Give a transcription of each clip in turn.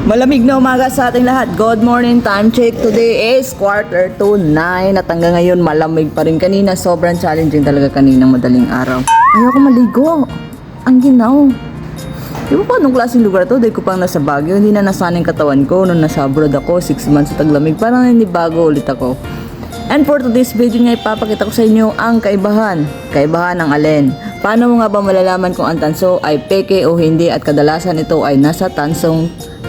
Malamig na umaga sa ating lahat. Good morning, time check. Today is 8:45 at hanggang ngayon malamig pa rin. Kanina sobrang challenging talaga kaninang madaling araw. Ayoko maligo. Ang ginaw. Di ba pa anong klaseng lugar to? Dahil ko pang nasa Baguio. Hindi na nasanay yung katawan ko. Nung nasa abroad ako, 6 months sa taglamig. Parang nanibago ulit ako. And for today's video nga, ipapakita ko sa inyo ang kaibahan. Kaibahan ng alin. Paano mo nga ba malalaman kung ang tanso ay peke o hindi at kadalasan ito ay nasa tansong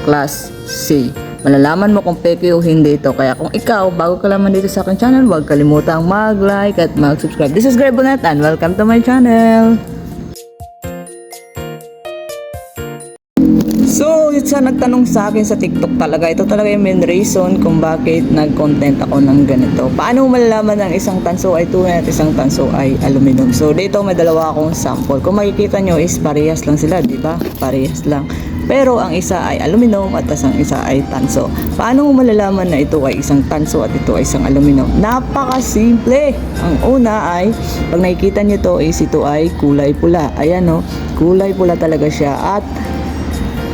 Class C. Malalaman mo kung peke o hindi ito. Kaya kung ikaw, bago ka lamang dito sa aking channel, huwag kalimutang mag-like at mag-subscribe. This is Greg Bonet and welcome to my channel. So, isa nagtanong sa akin sa TikTok talaga. Ito talaga yung main reason kung bakit nag-content ako ng ganito. Paano malalaman ng isang tanso ay tunay at isang tanso ay aluminum? So, dito may dalawa akong sample. Kung makikita nyo is parehas lang sila, di ba? Parehas lang. Pero ang isa ay aluminum at ang isa ay tanso. Paano mo malalaman na ito ay isang tanso at ito ay isang aluminum? Napakasimple! Ang una ay, pag nakikita nyo to is ito ay kulay pula. Ayan o, kulay pula talaga siya at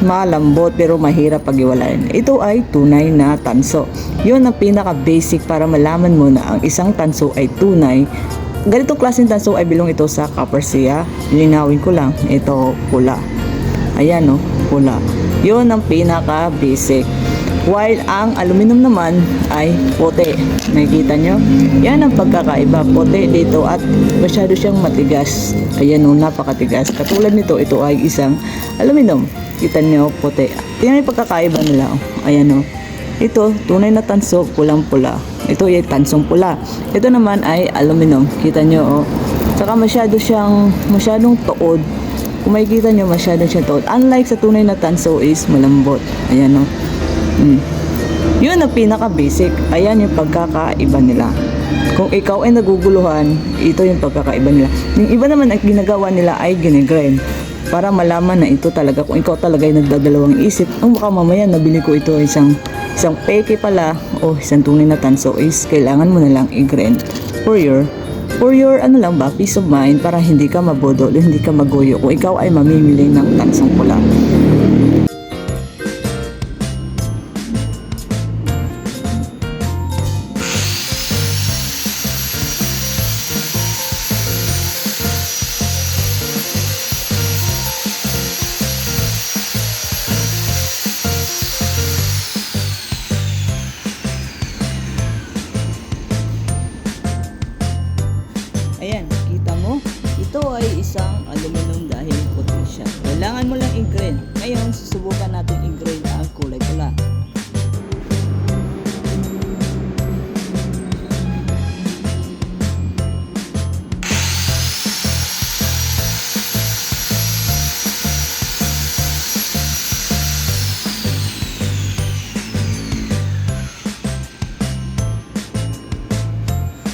malambot pero mahirap pag-iwalayan. Ito ay tunay na tanso. Yun ang pinaka-basic para malaman mo na ang isang tanso ay tunay. Ganitong klaseng tanso ay bilong ito sa copper siya. Linawin ko lang, ito pula. Ayan o, pula. Yun ang pinaka-basic. While ang aluminum naman ay puti. Nakikita nyo? Yan ang pagkakaiba. Puti dito at masyado siyang matigas. Ayan o, napakatigas. Katulad nito, ito ay isang aluminum. Kita nyo, puti. Tingnan yung pagkakaiba nila. Ayan o. Ito, tunay na tanso, pulang-pula. Ito ay tansong pula. Ito naman ay aluminum. Kita nyo o. Saka masyadong tuod. Kung makikita nyo, masyadong siya tuod. Unlike sa tunay na tanso is malambot. Ayan o. Yun ang pinaka-basic. Ayan yung pagkakaiba nila. Kung ikaw ay naguguluhan, ito yung pagkakaiba nila. Yung iba naman ang ginagawa nila ay ginigrind. Para malaman na ito talaga, kung ikaw talaga ay nagdadalawang isip, ang baka mamaya nabili ko ito isang peke pala o isang tunay na tanso is kailangan mo na lang i-grind for your ano lang ba, peace of mind, para hindi ka mabodol, hindi ka magoyo kung ikaw ay mamimili ng tansong pula. Ayan, kita mo? Ito ay isang aluminum dahil puti siya. Kailangan mo lang i-grind. Ngayon, susubukan natin i-grind ang kulay pula.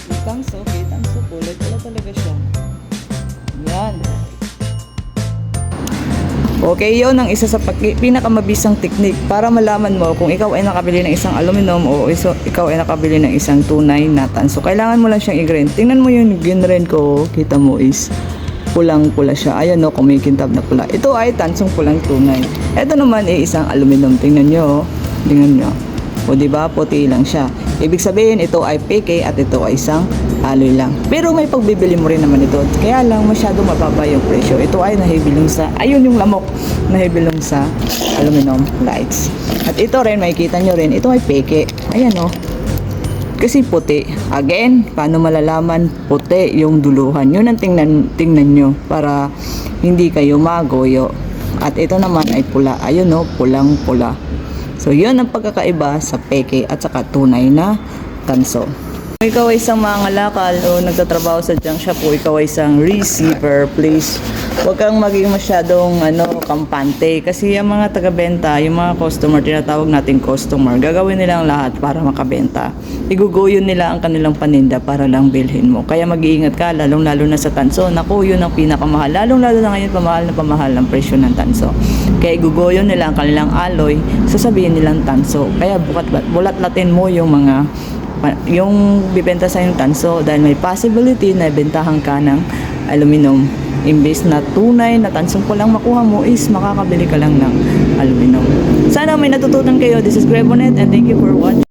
Kitangso, kulay pula talaga siya. Yan. Okay, yun ang isa sa pinakamabisang technique para malaman mo kung ikaw ay nakabili ng isang aluminum o ikaw ay nakabili ng isang tunay na tanso. Kailangan mo lang siyang i-grind. Tingnan mo yung ginrind ko, kita mo is pulang-pula siya. Ayan o, kumikintab na pula. Ito ay tansong pulang tunay. Ito naman ay isang aluminum. Tingnan nyo, tingnan nyo. O diba, puti lang siya. Ibig sabihin, ito ay peke at ito ay isang alloy lang. Pero may pagbibili mo rin naman ito. Kaya lang masyado mababa yung presyo. Ito ay nahibilong sa, ayun yung lamok, nahibilong sa aluminum lights. At ito rin, makikita nyo rin, ito ay peke. Ayan o. Kasi puti. Again, paano malalaman puti yung duluhan? Yun ang tingnan nyo para hindi kayo magoyo. At ito naman ay pula. Ayun o, pulang-pula. So, yun ang pagkakaiba sa peke at saka tunay na tanso. Kung ikaw ay isang mangalakal o nagtatrabaho sa junk shop o ikaw ay isang receiver, please, huwag kang maging masyadong kampante. Kasi yung mga taga-benta, yung mga customer, tinatawag natin customer, gagawin nila ang lahat para makabenta. Iguguyon nila ang kanilang paninda para lang bilhin mo. Kaya mag-iingat ka, lalong-lalo na sa tanso. Naku, yun ang pinakamahal. Lalong-lalo na ngayon, pamahal ang presyo ng tanso. Kaya iguguyon nila ang kanilang alloy, sasabihin nilang tanso. Kaya bulat-latin mo yung bibenta sa yung tanso dahil may possibility na bentahan ka ng aluminum Imbes na tunay na tansong ko lang makuha mo is makakabili ka lang ng aluminum. Sana may natutunan kayo. This is Grebonet and thank you for watching.